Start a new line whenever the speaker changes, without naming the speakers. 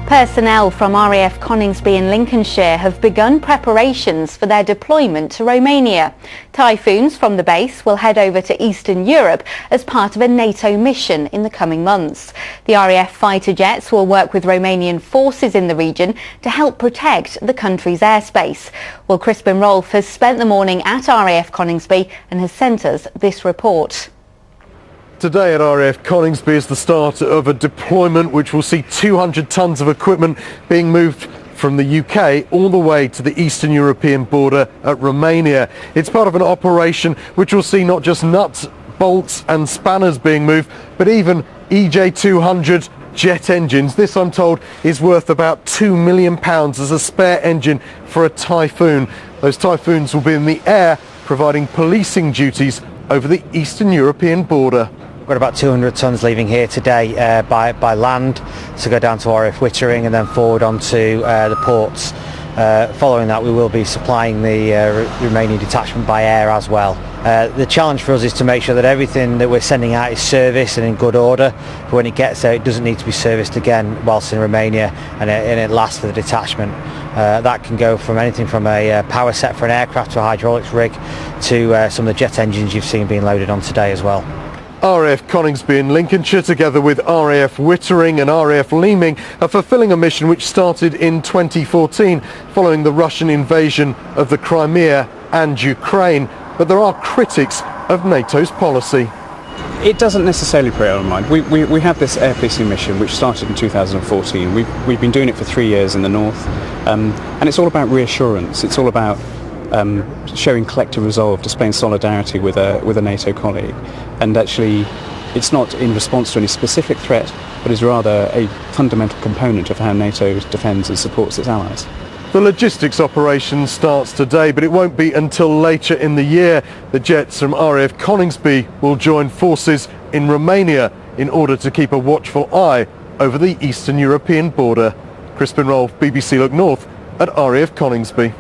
Personnel from RAF Coningsby in Lincolnshire have begun preparations for their deployment to Romania. Typhoons from the base will head over to Eastern Europe as part of a NATO mission in the coming months. The RAF fighter jets will work with Romanian forces in the region to help protect the country's airspace. Well, CRISPIN ROLFE has spent the morning at RAF Coningsby and has sent us this report.
Today at RAF Coningsby is the start of a deployment which will see 200 tonnes of equipment being moved from the UK all the way to the Eastern European border at Romania. It's part of an operation which will see not just nuts, bolts and spanners being moved, but even EJ200 jet engines. This, I'm told, is worth about £2 million as a spare engine for a Typhoon. Those Typhoons will be in the air, providing policing duties over the Eastern European border.
We've got about 200 tonnes leaving here today by land to go down to RAF Wittering and then forward onto the ports. Following that, we will be supplying the Romanian detachment by air as well. The challenge for us is to make sure that everything that we're sending out is serviced and in good order. For when it gets there, it doesn't need to be serviced again whilst in Romania, and it lasts for the detachment. That can go from anything from a power set for an aircraft to a hydraulics rig to some of the jet engines you've seen being loaded on today as well.
RAF Coningsby in Lincolnshire, together with RAF Wittering and RAF Leeming, are fulfilling a mission which started in 2014 following the Russian invasion of the Crimea and Ukraine. But there are critics of NATO's policy.
It doesn't necessarily put it on mind. We have this air policing mission which started in 2014. We've been doing it for 3 years in the north, and it's all about reassurance. It's all about showing collective resolve, displaying solidarity with a NATO colleague. And actually, it's not in response to any specific threat, but is rather a fundamental component of how NATO defends and supports its allies.
The logistics operation starts today, but it won't be until later in the year. The jets from RAF Coningsby will join forces in Romania in order to keep a watchful eye over the Eastern European border. CRISPIN ROLFE, BBC Look North at RAF Coningsby.